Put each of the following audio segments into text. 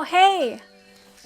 Oh, hey!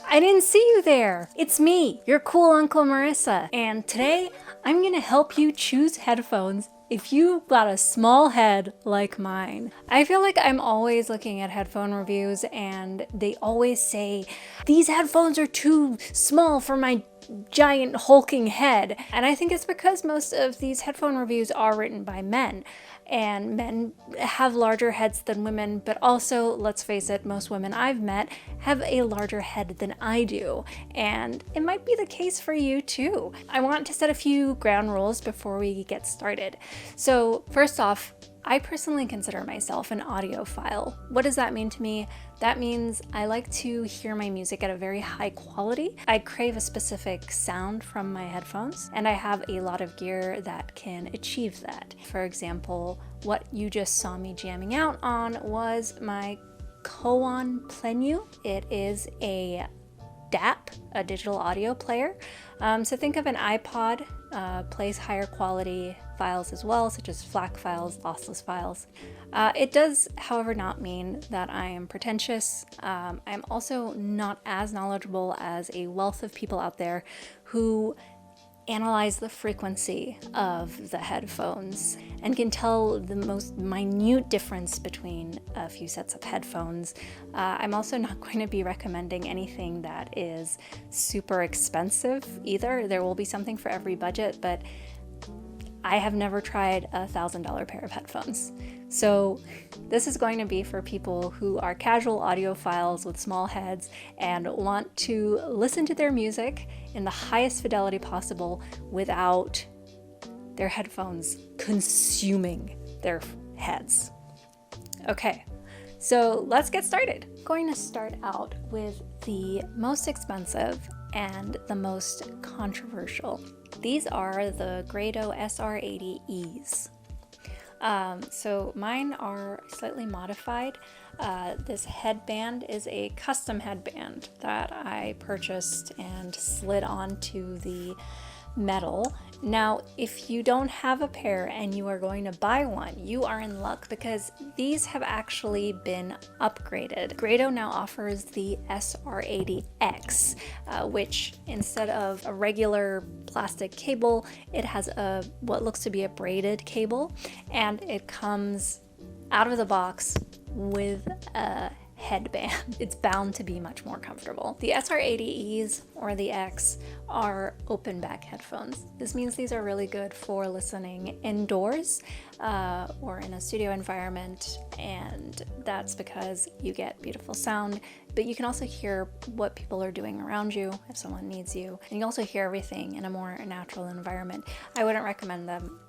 I didn't see you there. It's me, your cool Uncle Marissa. And today, I'm gonna help you choose headphones if you've got a small head like mine. I feel like I'm always looking at headphone reviews and they always say, these headphones are too small for my giant hulking head. And I think it's because most of these headphone reviews are written by men. And men have larger heads than women, but also, let's face it, most women I've met have a larger head than I do. And it might be the case for you too. I want to set a few ground rules before we get started. So first off, I personally consider myself an audiophile. What does that mean to me? That means I like to hear my music at a very high quality. I crave a specific sound from my headphones, and I have a lot of gear that can achieve that. For example, what you just saw me jamming out on was my Koan Plenu. It is a DAP, a digital audio player. So think of an iPod, plays higher quality files as well, such as FLAC files, lossless files. It does, however, not mean that I am pretentious. I'm also not as knowledgeable as a wealth of people out there who analyze the frequency of the headphones and can tell the most minute difference between a few sets of headphones. I'm also not going to be recommending anything that is super expensive either. There will be something for every budget, but I have never tried a $1,000 pair of headphones. So this is going to be for people who are casual audiophiles with small heads and want to listen to their music in the highest fidelity possible without their headphones consuming their heads. Okay, so let's get started. I'm going to start out with the most expensive and the most controversial. These are the Grado SR80Es. So mine are slightly modified. This headband is a custom headband that I purchased and slid onto the metal. Now, if you don't have a pair and you are going to buy one, you are in luck because these have actually been upgraded. Grado now offers the SR80X, which instead of a regular plastic cable, it has what looks to be a braided cable, and it comes out of the box with a headband. It's bound to be much more comfortable. The SR80Es or the X are open back headphones. This means these are really good for listening indoors or in a studio environment, and that's because you get beautiful sound, but you can also hear what people are doing around you if someone needs you, and you also hear everything in a more natural environment. I wouldn't recommend them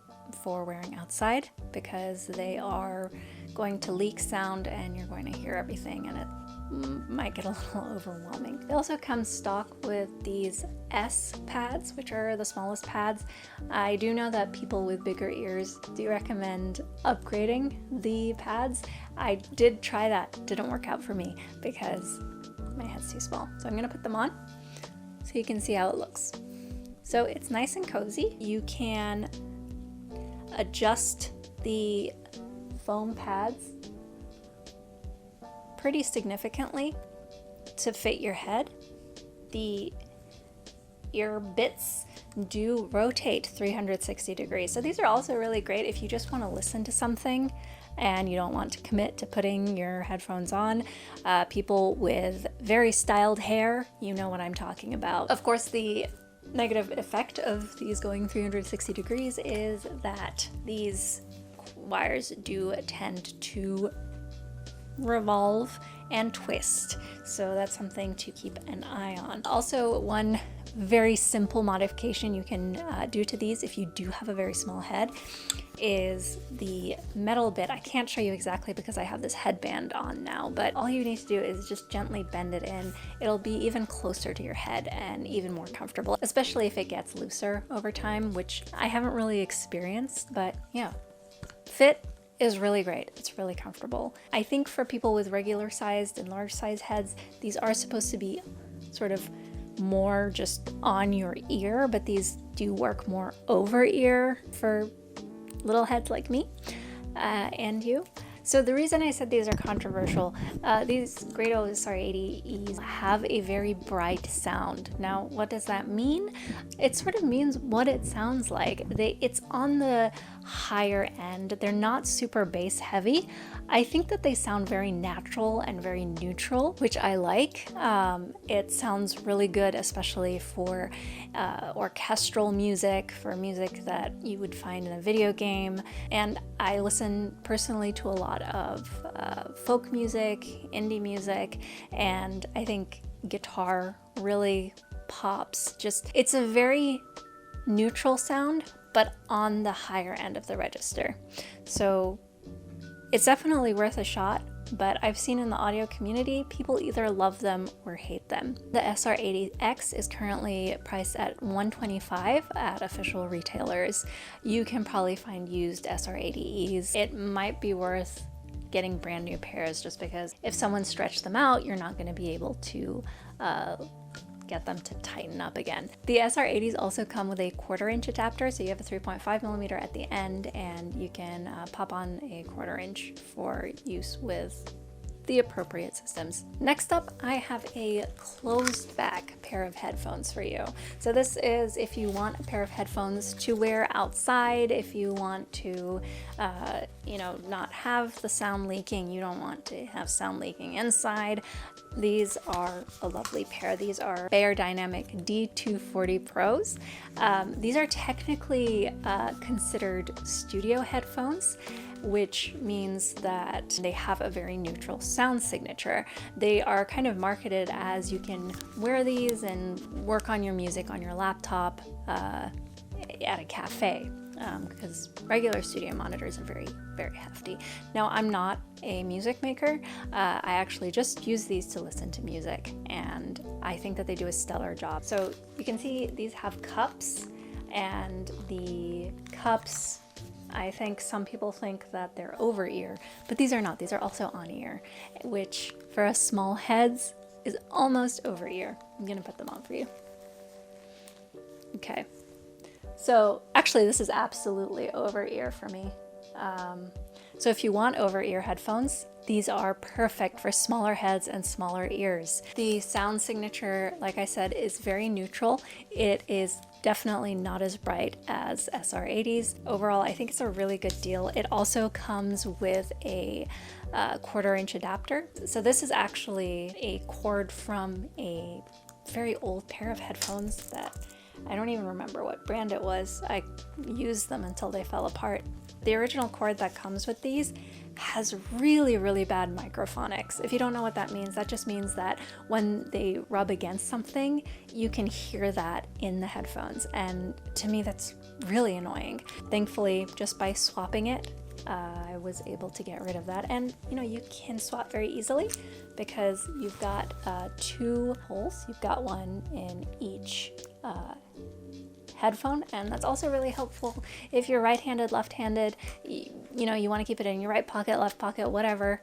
for wearing outside because they are going to leak sound and you're going to hear everything, and it might get a little overwhelming. They also come stock with these S pads, which are the smallest pads. I do know that people with bigger ears do recommend upgrading the pads. I did try that, didn't work out for me because my head's too small. So I'm gonna put them on so you can see how it looks. So it's nice and cozy. You can adjust the foam pads pretty significantly to fit your head. The ear bits do rotate 360 degrees. So these are also really great if you just want to listen to something and you don't want to commit to putting your headphones on. People with very styled hair, you know what I'm talking about. Of course, the negative effect of these going 360 degrees is that these wires do tend to revolve and twist, so that's something to keep an eye on. Also, one very simple modification you can do to these if you do have a very small head is the metal bit. I can't show you exactly because I have this headband on now, but all you need to do is just gently bend it in. It'll be even closer to your head and even more comfortable, especially if it gets looser over time, which I haven't really experienced, but yeah. Fit is really great. It's really comfortable. I think for people with regular sized and large size heads, these are supposed to be sort of more just on your ear, but these do work more over ear for little heads like me and you. So the reason I said these are controversial, these Grado SR80Es have a very bright sound. Now, what does that mean? It sort of means what it sounds like. It's on the higher end. They're not super bass heavy. I think that they sound very natural and very neutral, which I like. It sounds really good, especially for orchestral music, for music that you would find in a video game. And I listen personally to a lot of folk music, indie music, and I think guitar really pops. It's a very neutral sound, but on the higher end of the register. So it's definitely worth a shot, but I've seen in the audio community, people either love them or hate them. The SR80X is currently priced at $125 at official retailers. You can probably find used SR80Es. It might be worth getting brand new pairs, just because if someone stretched them out, you're not going to be able to get them to tighten up again. The SR80s also come with a 1/4-inch adapter, so you have a 3.5mm at the end, and you can pop on a 1/4-inch for use with the appropriate systems. Next up, I have a closed back pair of headphones for you. So this is if you want a pair of headphones to wear outside, if you want to, not have the sound leaking, you don't want to have sound leaking inside. These are a lovely pair. These are Beyerdynamic D240 Pros. These are technically considered studio headphones, which means that they have a very neutral sound signature. They are kind of marketed as you can wear these and work on your music on your laptop at a cafe, because regular studio monitors are very, very hefty. Now, I'm not a music maker. I actually just use these to listen to music, and I think that they do a stellar job. So you can see these have cups, and the cups, I think some people think that they're over ear, but these are not. These are also on ear, which for us small heads is almost over ear. I'm gonna put them on for you. Okay. So actually this is absolutely over ear for me. So if you want over ear headphones, these are perfect for smaller heads and smaller ears. The sound signature, like I said, is very neutral. It is definitely not as bright as SR80s. Overall, I think it's a really good deal. It also comes with a 1/4-inch adapter. So this is actually a cord from a very old pair of headphones that I don't even remember what brand it was. I used them until they fell apart. The original cord that comes with these has really, really bad microphonics. If you don't know what that means, that just means that when they rub against something, you can hear that in the headphones. And to me, that's really annoying. Thankfully, just by swapping it, I was able to get rid of that. And you can swap very easily because you've got 2 holes. You've got one in each headphone, and that's also really helpful if you're right-handed, left-handed, you want to keep it in your right pocket, left pocket, whatever.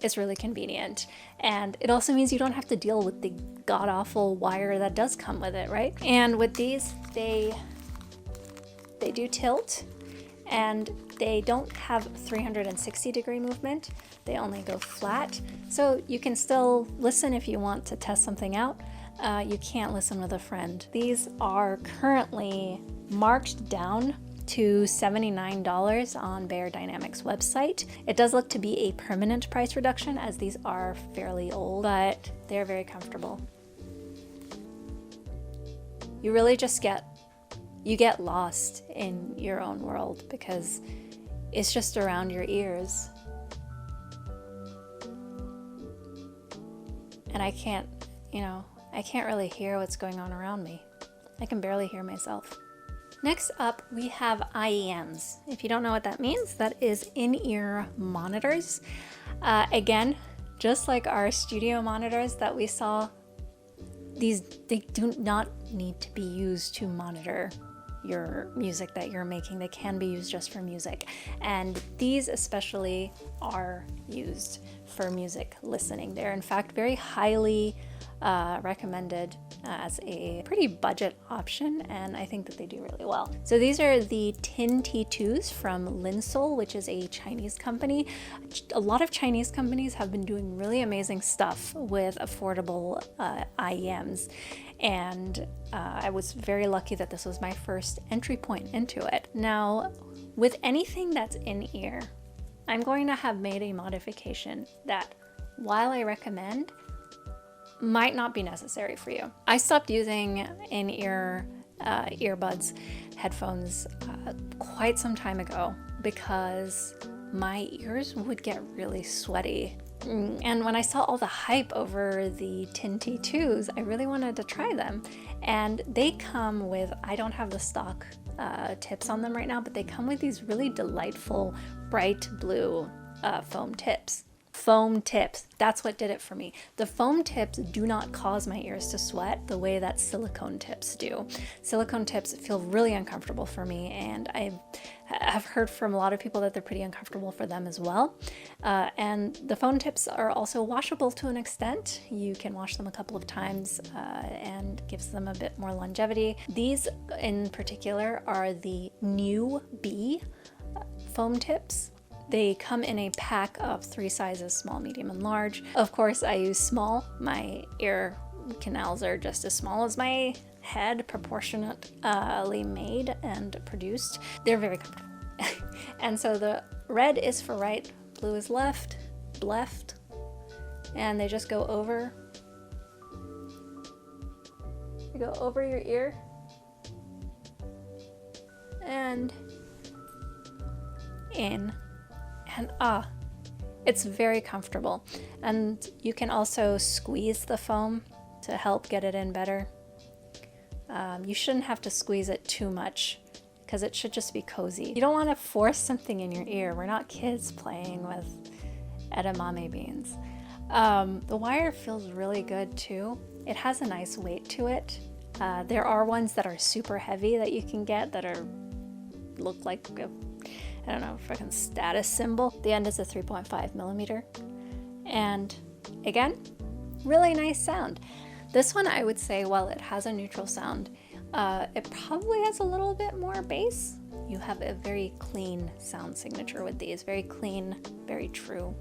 It's really convenient. And it also means you don't have to deal with the god-awful wire that does come with it, right? And with these, they do tilt, and they don't have 360-degree movement. They only go flat. So you can still listen if you want to test something out. You can't listen with a friend. These are currently marked down to $79 on Beyerdynamic's website. It does look to be a permanent price reduction, as these are fairly old, but they're very comfortable. You really just get lost in your own world because it's just around your ears. And I can't really hear what's going on around me. I can barely hear myself. Next up, we have IEMs. If you don't know what that means, that is in-ear monitors. Again, just like our studio monitors that we saw, they do not need to be used to monitor your music that you're making. They can be used just for music. And these especially are used for music listening. They're in fact very highly recommended as a pretty budget option, and I think that they do really well. So these are the TinT2s from Linsoul, which is a Chinese company. A lot of Chinese companies have been doing really amazing stuff with affordable IEMs, and I was very lucky that this was my first entry point into it. Now, with anything that's in ear, I'm going to have made a modification that, while I recommend, might not be necessary for you. I stopped using in-ear earbuds, headphones quite some time ago because my ears would get really sweaty. And when I saw all the hype over the TinT2s, I really wanted to try them. And they come with, I don't have the stock tips on them right now, but they come with these really delightful bright blue foam tips. Foam tips, that's what did it for me. The foam tips do not cause my ears to sweat the way that silicone tips do. Silicone tips feel really uncomfortable for me, and I've heard from a lot of people that they're pretty uncomfortable for them as well. And the foam tips are also washable to an extent. You can wash them a couple of times and gives them a bit more longevity. These in particular are the new B foam tips. They come in a pack of 3 sizes, small, medium, and large. Of course, I use small. My ear canals are just as small as my head, proportionately made and produced. They're very comfortable. And so the red is for right, blue is left, and they just go over. They go over your ear and in. And it's very comfortable. And you can also squeeze the foam to help get it in better. You shouldn't have to squeeze it too much because it should just be cozy. You don't want to force something in your ear. We're not kids playing with edamame beans. The wire feels really good too. It has a nice weight to it. There are ones that are super heavy that you can get that look like I don't know, freaking status symbol. The end is a 3.5 millimeter. And again, really nice sound. This one, I would say, while it has a neutral sound, it probably has a little bit more bass. You have a very clean sound signature with these. Very clean, very true,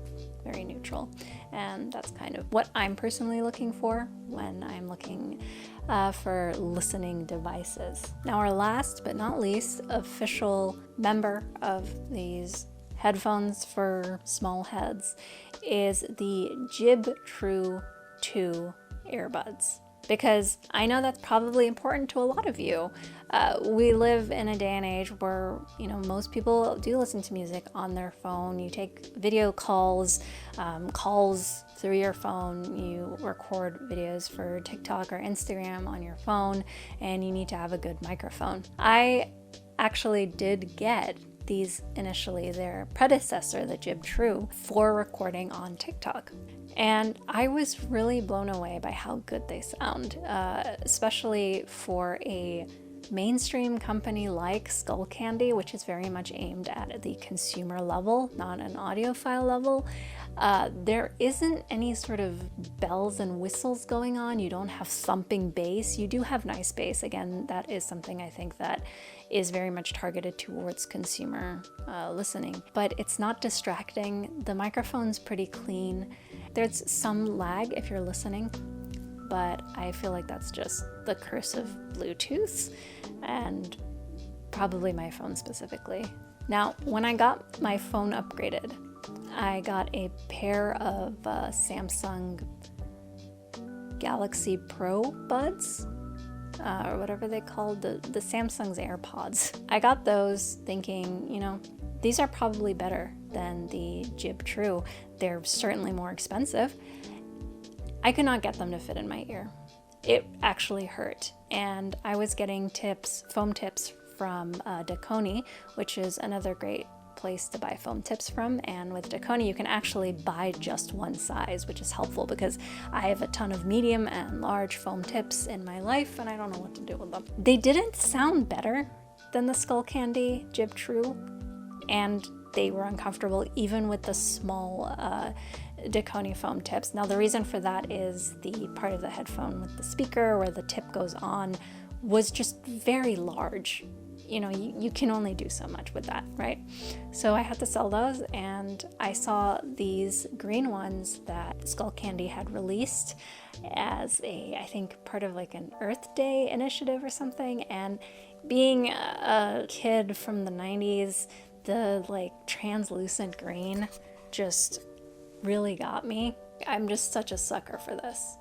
very neutral. And that's kind of what I'm personally looking for when I'm looking for listening devices. Now, our last but not least official member of these headphones for small heads is the Jib True 2 earbuds. Because I know that's probably important to a lot of you. We live in a day and age where, most people do listen to music on their phone. You take video calls, calls through your phone. You record videos for TikTok or Instagram on your phone, and you need to have a good microphone. I actually did get these initially, their predecessor, the Jib True, for recording on TikTok. And I was really blown away by how good they sound, especially for a mainstream company like Skullcandy, which is very much aimed at the consumer level, not an audiophile level. There isn't any sort of bells and whistles going on. You don't have thumping bass. You do have nice bass. Again, that is something I think that is very much targeted towards consumer listening, but it's not distracting. The microphone's pretty clean. There's some lag if you're listening, but I feel like that's just the curse of Bluetooth and probably my phone specifically. Now, when I got my phone upgraded, I got a pair of Samsung Galaxy Pro buds, or whatever they called, the Samsung's AirPods. I got those thinking, these are probably better than the Jib True. They're certainly more expensive. I could not get them to fit in my ear. It actually hurt. And I was getting foam tips from Dakoni, which is another great place to buy foam tips from. And with Dakoni, you can actually buy just one size, which is helpful because I have a ton of medium and large foam tips in my life and I don't know what to do with them. They didn't sound better than the Skullcandy Jib True, and they were uncomfortable even with the small Dakoni foam tips. Now the reason for that is the part of the headphone with the speaker where the tip goes on was just very large. You know, you can only do so much with that, right? So I had to sell those, and I saw these green ones that Skullcandy had released as I think part of like an Earth Day initiative or something. And being a kid from the 90s, the like translucent green just really got me. I'm just such a sucker for this.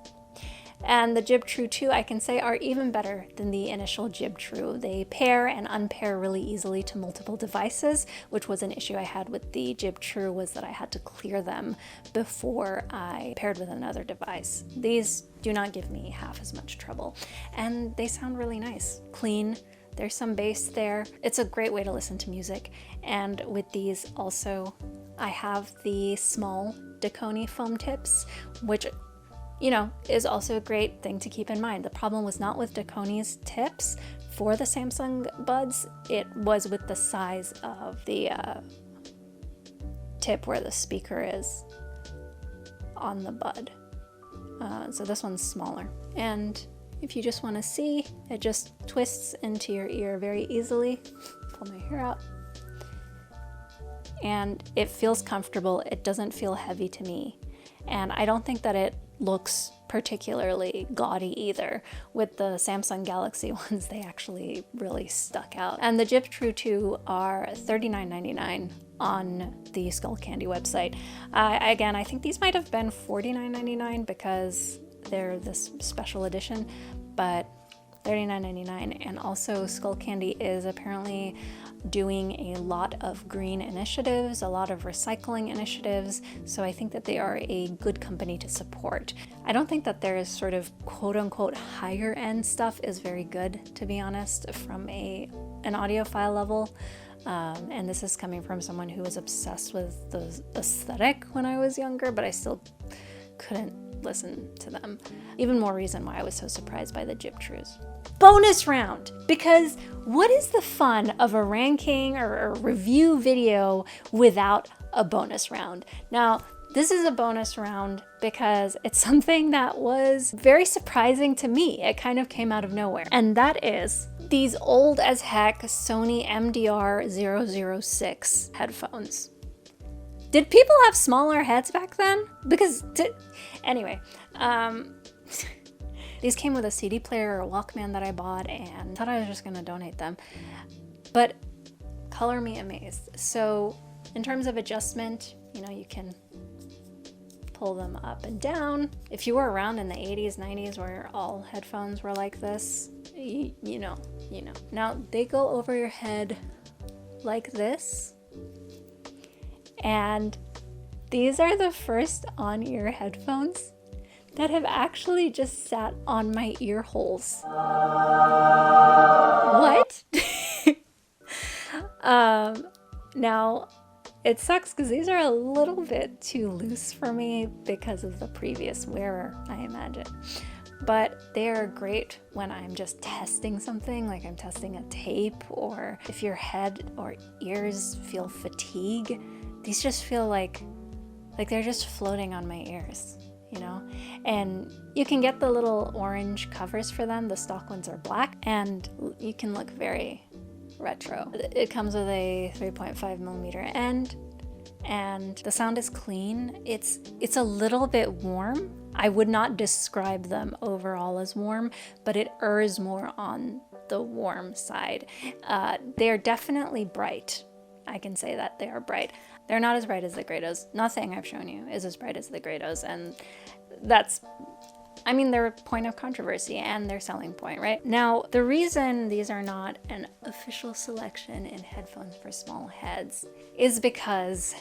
And the Jib True 2, I can say, are even better than the initial Jib True. They pair and unpair really easily to multiple devices, which was an issue I had with the Jib True, was that I had to clear them before I paired with another device. These do not give me half as much trouble. And they sound really nice, clean. There's some bass there. It's a great way to listen to music. And with these also, I have the small Dakoni foam tips, which, you know, is also a great thing to keep in mind. The problem was not with Dakoni's tips for the Samsung buds, it was with the size of the tip where the speaker is on the bud. So this one's smaller. And if you just want to see, it just twists into your ear very easily. Pull my hair out. And it feels comfortable. It doesn't feel heavy to me. And I don't think that it looks particularly gaudy either. With the Samsung Galaxy ones, they actually really stuck out. And the Jib True 2 are $39.99 on the Skullcandy website. Again, I think these might have been $49.99 because they're this special edition, but $39.99. And also Skullcandy is apparently doing a lot of green initiatives, a lot of recycling initiatives, so I think that they are a good company to support. I don't think that their sort of quote-unquote higher end stuff is very good, to be honest, from an audiophile level. And this is coming from someone who was obsessed with the aesthetic when I was younger, but I still couldn't listen to them. Even more reason why I was so surprised by the Jib Trues. Bonus round, because what is the fun of a ranking or a review video without a bonus round? Now, this is a bonus round because it's something that was very surprising to me. It kind of came out of nowhere. And that is these old as heck Sony MDR-006 headphones. Did people have smaller heads back then? Because, anyway, these came with a CD player or a Walkman that I bought and thought I was just gonna donate them. But color me amazed. So in terms of adjustment, you know, you can pull them up and down. If you were around in the 80s, 90s where all headphones were like this, you know. Now they go over your head like this. And these are the first on-ear headphones that have actually just sat on my ear holes. What? Now, it sucks because these are a little bit too loose for me because of the previous wearer, I imagine. But they are great when I'm just testing something, like I'm testing a tape, or if your head or ears feel fatigue. These just feel like they're just floating on my ears, you know? And you can get the little orange covers for them. The stock ones are black, and you can look very retro. It comes with a 3.5mm end, and the sound is clean. It's a little bit warm. I would not describe them overall as warm, but it errs more on the warm side. They're definitely bright. I can say that they are bright. They're not as bright as the Grados. Nothing I've shown you is as bright as the Grados, and that's, I mean, they're a point of controversy and their selling point, right? Now, the reason these are not an official selection in headphones for small heads is because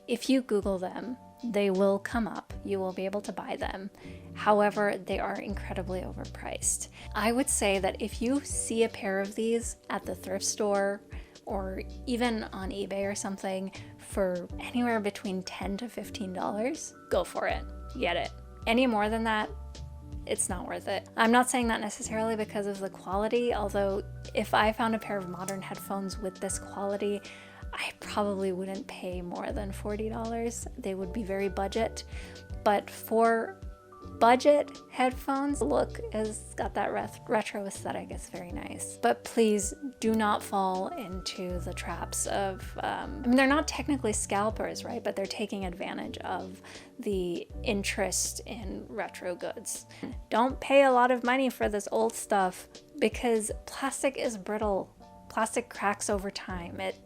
if you Google them, they will come up. You will be able to buy them. However, they are incredibly overpriced. I would say that if you see a pair of these at the thrift store or even on eBay or something for anywhere between $10 to $15, go for it. Get it. Any more than that, it's not worth it. I'm not saying that necessarily because of the quality, although if I found a pair of modern headphones with this quality, I probably wouldn't pay more than $40. They would be very budget, but for budget headphones, the look has got that retro aesthetic. It's very nice. But please do not fall into the traps of, I mean, they're not technically scalpers, right? But they're taking advantage of the interest in retro goods. Don't pay a lot of money for this old stuff because plastic is brittle. Plastic cracks over time. It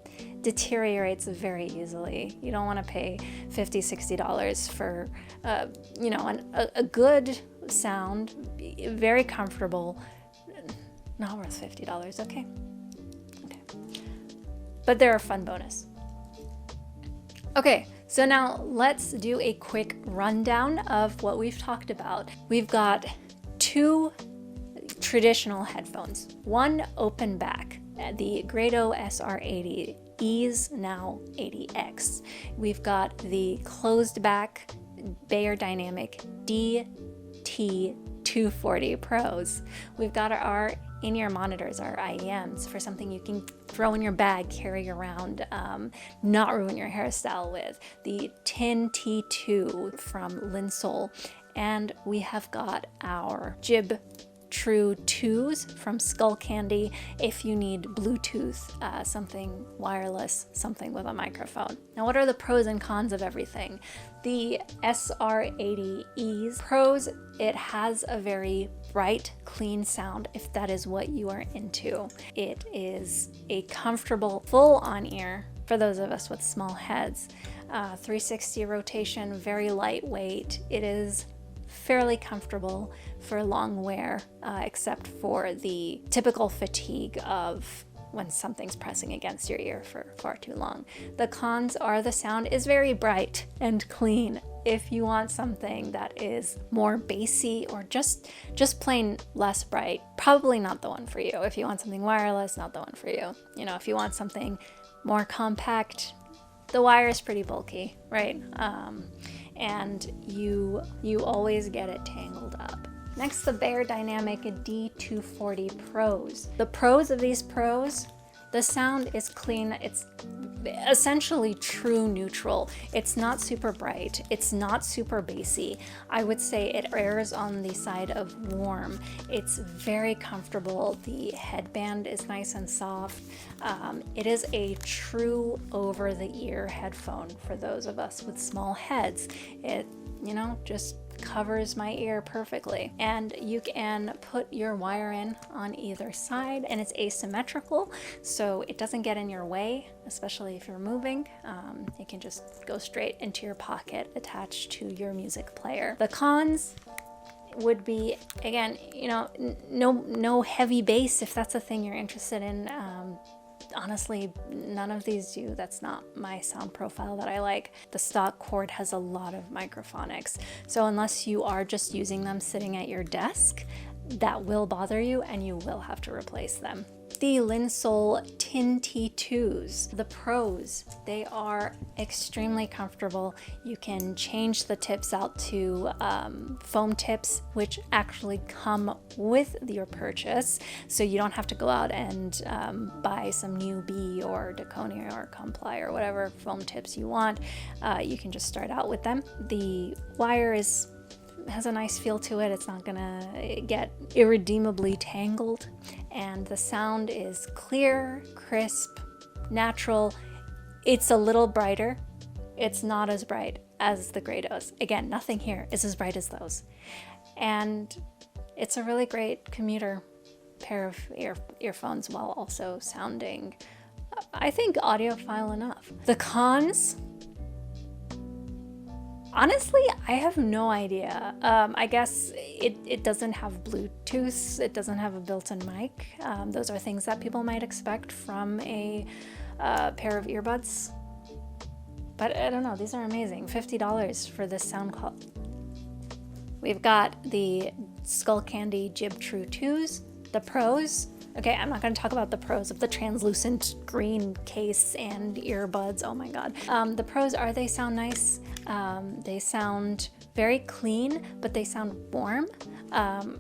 deteriorates very easily. You don't want to pay $50, $60 for, you know, a good sound, very comfortable, not worth $50, okay? Okay. But they're a fun bonus. Okay, so now let's do a quick rundown of what we've talked about. We've got 2 traditional headphones, one open back, the Grado SR80E's, now 80X. We've got the closed back Beyerdynamic DT240 Pros. We've got our in-ear monitors, our IEMs, for something you can throw in your bag, carry around, not ruin your hairstyle with. The TinT2 from Linsoul. And we have got our Jib True 2s from Skullcandy if you need Bluetooth, something wireless, something with a microphone. Now, what are the pros and cons of everything? The SR80E's pros, it has a very bright, clean sound if that is what you are into. It is a comfortable full on ear for those of us with small heads. 360 rotation, very lightweight. It is fairly comfortable for long wear, except for the typical fatigue of when something's pressing against your ear for far too long. The cons are the sound is very bright and clean. If you want something that is more bassy or just plain less bright, probably not the one for you. If you want something wireless, not the one for you. You know, if you want something more compact, the wire is pretty bulky, right? And you always get it tangled up. Next, the Beyerdynamic D240 Pros. The pros of these pros, the sound is clean. It's essentially true neutral. It's not super bright. It's not super bassy. I would say it errs on the side of warm. It's very comfortable. The headband is nice and soft. It is a true over-the-ear headphone for those of us with small heads. It, you know, just covers my ear perfectly. And you can put your wire in on either side, and it's asymmetrical, so it doesn't get in your way, especially if you're moving. It can just go straight into your pocket attached to your music player. The cons would be, again, you know, no heavy bass if that's a thing you're interested in. Honestly, none of these do. That's not my sound profile that I like. The stock cord has a lot of microphonics, so unless you are just using them sitting at your desk, that will bother you and you will have to replace them. The Linsoul TinT2s, the pros, they are extremely comfortable. You can change the tips out to foam tips, which actually come with your purchase, so you don't have to go out and buy some newbie or Daconia or Comply or whatever foam tips you want. You can just start out with them. The wire has a nice feel to it. It's not gonna get irredeemably tangled, and the sound is clear, crisp, natural. It's a little brighter. It's not as bright as the Grados. Again, nothing here is as bright as those, and it's a really great commuter pair of earphones while also sounding, I think, audiophile enough. The cons, honestly, I have no idea. I guess it doesn't have Bluetooth. It doesn't have a built-in mic. Those are things that people might expect from a pair of earbuds. But I don't know, these are amazing. $50 for this sound quality. We've got the Skullcandy Jib True 2s, the pros. Okay, I'm not going to talk about the pros of the translucent green case and earbuds. Oh my god. The pros are they sound nice. They sound very clean, but they sound warm.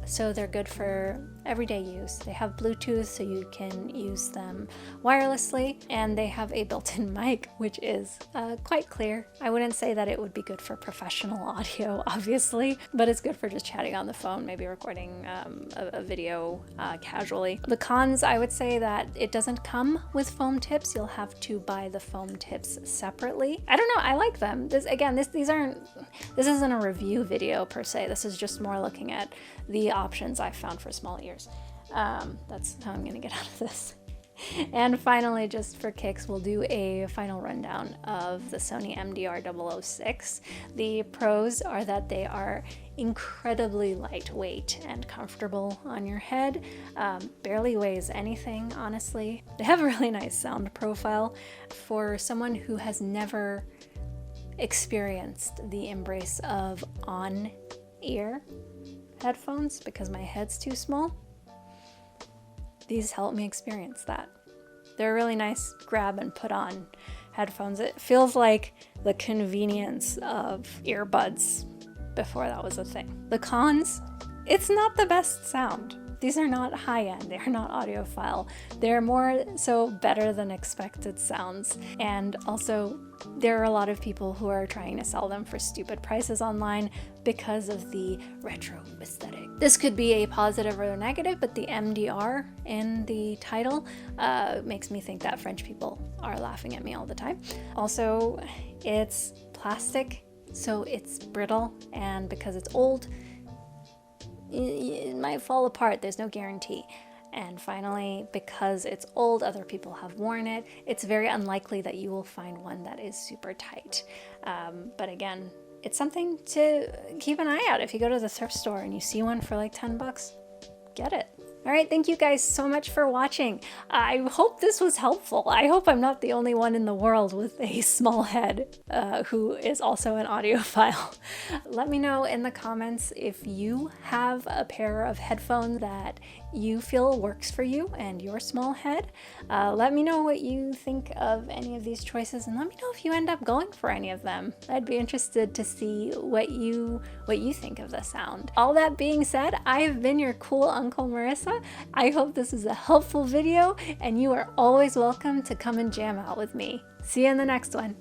So they're good for everyday use. They have Bluetooth, so you can use them wirelessly, and they have a built-in mic, which is quite clear. I wouldn't say that it would be good for professional audio, obviously, but it's good for just chatting on the phone, maybe recording a video casually. The cons, I would say that it doesn't come with foam tips. You'll have to buy the foam tips separately. I don't know, I like them. This isn't a review video per se. This is just more looking at the options I've found for small ears. That's how I'm gonna get out of this. And finally, just for kicks, we'll do a final rundown of the Sony MDR006. The pros are that they are incredibly lightweight and comfortable on your head. Barely weighs anything, honestly. They have a really nice sound profile for someone who has never experienced the embrace of on-ear headphones because my head's too small. These help me experience that. They're really nice grab and put on headphones. It feels like the convenience of earbuds before that was a thing. The cons, it's not the best sound. These are not high-end, they're not audiophile. They're more so better than expected sounds. And also, there are a lot of people who are trying to sell them for stupid prices online because of the retro aesthetic. This could be a positive or a negative, but the MDR in the title makes me think that French people are laughing at me all the time. Also, it's plastic, so it's brittle, and because it's old, it might fall apart. There's no guarantee. And finally, because it's old, other people have worn it, it's very unlikely that you will find one that is super tight. But again, it's something to keep an eye out. If you go to the thrift store and you see one for like 10 bucks, get it. All right, thank you guys so much for watching. I hope this was helpful. I hope I'm not the only one in the world with a small head who is also an audiophile. Let me know in the comments if you have a pair of headphones that you feel works for you and your small head. Let me know what you think of any of these choices, and let me know if you end up going for any of them. I'd be interested to see what you think of the sound. All that being said, I've been your cool Uncle Marissa. I hope this is a helpful video, and you are always welcome to come and jam out with me. See you in the next one.